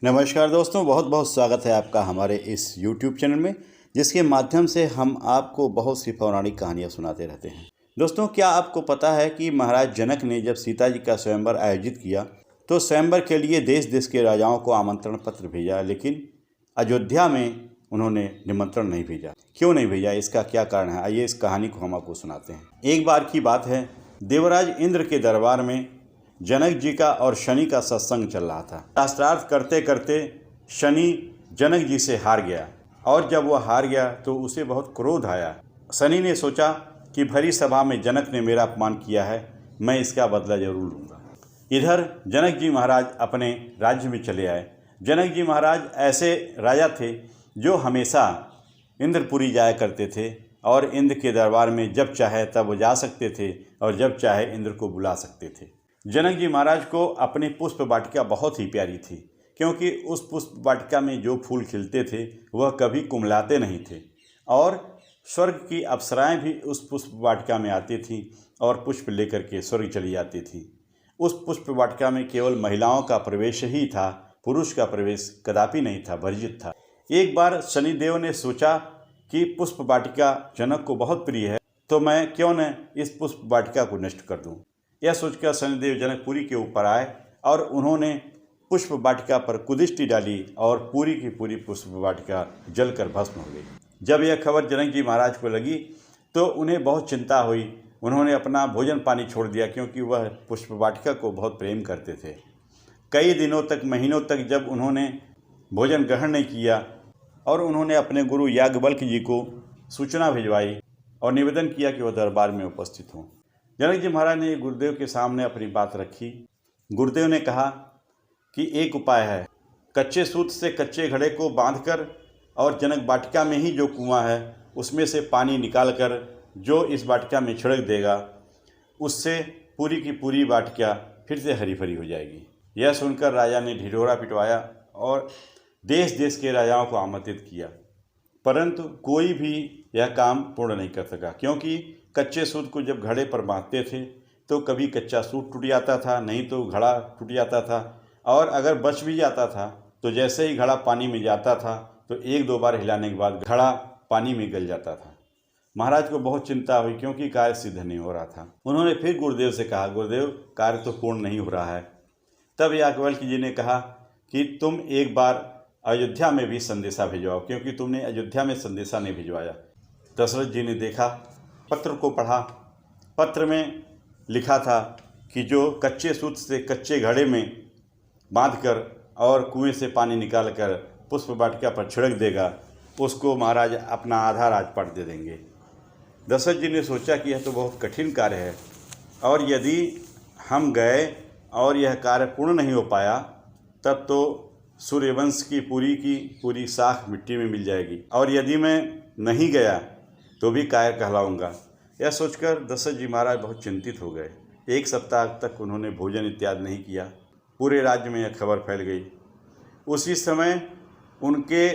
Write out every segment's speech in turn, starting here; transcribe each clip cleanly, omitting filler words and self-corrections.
नमस्कार दोस्तों, बहुत बहुत स्वागत है आपका हमारे इस YouTube चैनल में, जिसके माध्यम से हम आपको बहुत सी पौराणिक कहानियाँ सुनाते रहते हैं। दोस्तों, क्या आपको पता है कि महाराज जनक ने जब सीता जी का स्वयंवर आयोजित किया तो स्वयंवर के लिए देश देश के राजाओं को आमंत्रण पत्र भेजा, लेकिन अयोध्या में उन्होंने निमंत्रण नहीं भेजा। क्यों नहीं भेजा, इसका क्या कारण है? आइए इस कहानी को हम आपको सुनाते हैं। एक बार की बात है, देवराज इंद्र के दरबार में जनक जी का और शनि का सत्संग चल रहा था। शास्त्रार्थ करते करते शनि जनक जी से हार गया, और जब वह हार गया तो उसे बहुत क्रोध आया। शनि ने सोचा कि भरी सभा में जनक ने मेरा अपमान किया है, मैं इसका बदला जरूर लूँगा। इधर जनक जी महाराज अपने राज्य में चले आए। जनक जी महाराज ऐसे राजा थे जो हमेशा इंद्रपुरी जाया करते थे, और इंद्र के दरबार में जब चाहे तब वो जा सकते थे और जब चाहे इंद्र को बुला सकते थे। जनक जी महाराज को अपनी पुष्प वाटिका बहुत ही प्यारी थी, क्योंकि उस पुष्प वाटिका में जो फूल खिलते थे वह कभी कुम्हलाते नहीं थे, और स्वर्ग की अप्सराएं भी उस पुष्प वाटिका में आती थीं और पुष्प लेकर के स्वर्ग चली जाती थीं। उस पुष्प वाटिका में केवल महिलाओं का प्रवेश ही था, पुरुष का प्रवेश कदापि नहीं था, वर्जित था। एक बार शनिदेव ने सोचा कि पुष्प वाटिका जनक को बहुत प्रिय है, तो मैं क्यों न इस पुष्प वाटिका को नष्ट कर दूं। यह सोचकर शनिदेव जनकपुरी के ऊपर आए और उन्होंने पुष्प वाटिका पर कुदृष्टि डाली, और पूरी की पूरी पुष्प वाटिका जलकर भस्म हो गई। जब यह खबर जनक जी महाराज को लगी तो उन्हें बहुत चिंता हुई। उन्होंने अपना भोजन पानी छोड़ दिया, क्योंकि वह पुष्प वाटिका को बहुत प्रेम करते थे। कई दिनों तक, महीनों तक जब उन्होंने भोजन ग्रहण नहीं किया, और उन्होंने अपने गुरु याज्ञवल्क्य जी को सूचना भिजवाई और निवेदन किया कि वह दरबार में उपस्थित हों। जनक जी महाराज ने गुरुदेव के सामने अपनी बात रखी। गुरुदेव ने कहा कि एक उपाय है, कच्चे सूत से कच्चे घड़े को बांधकर और जनक वाटिका में ही जो कुआं है उसमें से पानी निकालकर जो इस वाटिका में छिड़क देगा, उससे पूरी की पूरी वाटिका फिर से हरी भरी हो जाएगी। यह सुनकर राजा ने ढिढोरा पिटवाया और देश देश के राजाओं को आमंत्रित किया, परंतु कोई भी यह काम पूर्ण नहीं कर सका, क्योंकि कच्चे सूत को जब घड़े पर बांधते थे तो कभी कच्चा सूत टूट जाता था, नहीं तो घड़ा टूट जाता था, और अगर बच भी जाता था तो जैसे ही घड़ा पानी में जाता था तो एक दो बार हिलाने के बाद घड़ा पानी में गल जाता था। महाराज को बहुत चिंता हुई, क्योंकि कार्य सिद्ध नहीं हो रहा था। उन्होंने फिर गुरुदेव से कहा, गुरुदेव कार्य तो पूर्ण नहीं हो रहा है। तब याज्ञवल्क्य जी ने कहा कि तुम एक बार अयोध्या में भी संदेशा भिजवाओ, क्योंकि तुमने अयोध्या में संदेशा नहीं भिजवाया। दशरथ जी ने देखा, पत्र को पढ़ा। पत्र में लिखा था कि जो कच्चे सूत से कच्चे घड़े में बांधकर और कुएं से पानी निकालकर पुष्प वाटिका पर छिड़क देगा, उसको महाराज अपना आधा राजपाट दे देंगे। दशरथ जी ने सोचा कि यह तो बहुत कठिन कार्य है, और यदि हम गए और यह कार्य पूर्ण नहीं हो पाया तब तो सूर्यवंश की पूरी साख मिट्टी में मिल जाएगी, और यदि मैं नहीं गया तो भी कायर कहलाऊंगा। यह सोचकर दशरथ जी महाराज बहुत चिंतित हो गए। एक सप्ताह तक उन्होंने भोजन इत्यादि नहीं किया। पूरे राज्य में यह खबर फैल गई। उसी समय उनके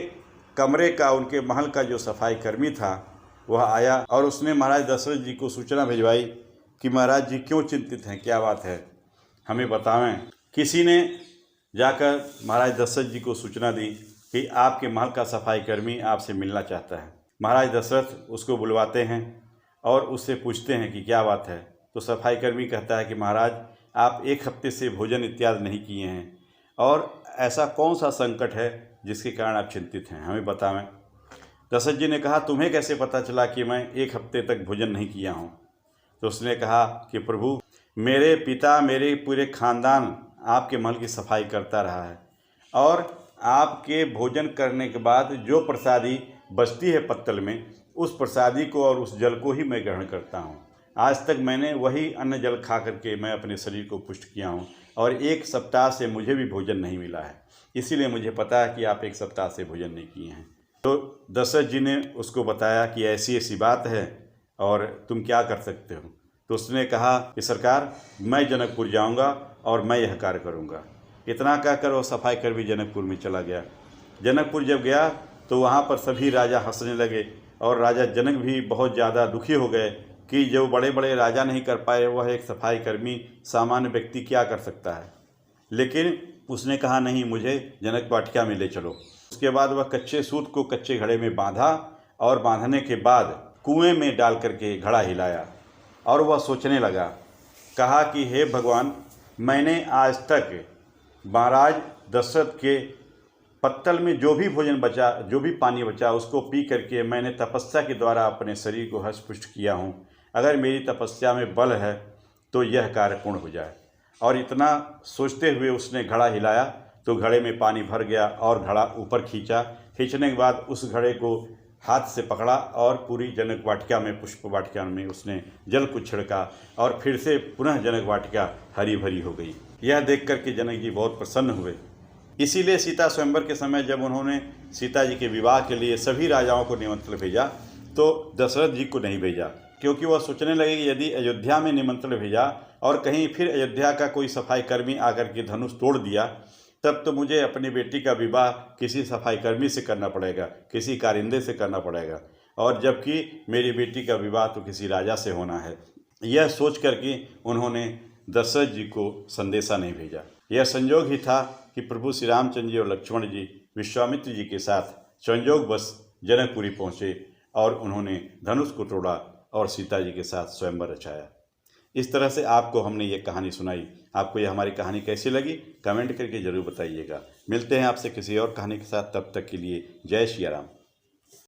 कमरे का, उनके महल का जो सफाई कर्मी था वह आया, और उसने महाराज दशरथ जी को सूचना भिजवाई कि महाराज जी क्यों चिंतित हैं, क्या बात है, हमें बतावें। किसी ने जाकर महाराज दशरथ जी को सूचना दी कि आपके महल का सफाई कर्मी आपसे मिलना चाहता है। महाराज दशरथ उसको बुलवाते हैं और उससे पूछते हैं कि क्या बात है। तो सफाई कर्मी कहता है कि महाराज, आप एक हफ्ते से भोजन इत्यादि नहीं किए हैं, और ऐसा कौन सा संकट है जिसके कारण आप चिंतित हैं, हमें बतावें। दशरथ जी ने कहा, तुम्हें कैसे पता चला कि मैं एक हफ्ते तक भोजन नहीं किया हूँ? तो उसने कहा कि प्रभु, मेरे पिता, मेरे पूरे खानदान आपके महल की सफाई करता रहा है, और आपके भोजन करने के बाद जो प्रसादी बचती है पत्तल में, उस प्रसादी को और उस जल को ही मैं ग्रहण करता हूँ। आज तक मैंने वही अन्न जल खा करके मैं अपने शरीर को पुष्ट किया हूँ, और एक सप्ताह से मुझे भी भोजन नहीं मिला है, इसीलिए मुझे पता है कि आप एक सप्ताह से भोजन नहीं किए हैं। तो दशरथ जी ने उसको बताया कि ऐसी ऐसी बात है और तुम क्या कर सकते हो। तो उसने कहा कि सरकार, मैं जनकपुर जाऊंगा और मैं यह कार्य करूंगा। इतना कहकर वो सफाई कर्मी जनकपुर में चला गया। जनकपुर जब गया तो वहाँ पर सभी राजा हंसने लगे, और राजा जनक भी बहुत ज़्यादा दुखी हो गए कि जो बड़े बड़े राजा नहीं कर पाए वह एक सफाई कर्मी सामान्य व्यक्ति क्या कर सकता है। लेकिन उसने कहा नहीं, मुझे जनक वाटिका में ले चलो। उसके बाद वह कच्चे सूत को कच्चे घड़े में बांधा और बांधने के बाद कुएं में डाल करके घड़ा हिलाया और वह सोचने लगा। कहा कि हे भगवान, मैंने आज तक महाराज दशरथ के पत्तल में जो भी भोजन बचा, जो भी पानी बचा, उसको पी करके मैंने तपस्या के द्वारा अपने शरीर को हष्ट-पुष्ट किया हूँ। अगर मेरी तपस्या में बल है तो यह कार्य पूर्ण हो जाए। और इतना सोचते हुए उसने घड़ा हिलाया तो घड़े में पानी भर गया और घड़ा ऊपर खींचा। खींचने के बाद उस घड़े को हाथ से पकड़ा और पूरी जनक वाटिका में, पुष्प वाटिका में उसने जल को छिड़का और फिर से पुनः जनक वाटिका हरी भरी हो गई। यह देख करके जनक जी बहुत प्रसन्न हुए। इसीलिए सीता स्वयंवर के समय जब उन्होंने सीता जी के विवाह के लिए सभी राजाओं को निमंत्रण भेजा तो दशरथ जी को नहीं भेजा, क्योंकि वह सोचने लगे कि यदि अयोध्या में निमंत्रण भेजा और कहीं फिर अयोध्या का कोई सफाई कर्मी आकर के धनुष तोड़ दिया, तब तो मुझे अपनी बेटी का विवाह किसी सफाई कर्मी से करना पड़ेगा, किसी कारिंदे से करना पड़ेगा, और जबकि मेरी बेटी का विवाह तो किसी राजा से होना है। यह सोच करके उन्होंने दशरथ जी को संदेशा नहीं भेजा। यह संयोग ही था कि प्रभु श्री रामचंद्र जी और लक्ष्मण जी विश्वामित्र जी के साथ संयोगवश जनकपुरी पहुँचे और उन्होंने धनुष को तोड़ा और सीता जी के साथ स्वयंवर रचाया। इस तरह से आपको हमने ये कहानी सुनाई। आपको ये हमारी कहानी कैसी लगी कमेंट करके ज़रूर बताइएगा। मिलते हैं आपसे किसी और कहानी के साथ, तब तक के लिए जय श्री राम।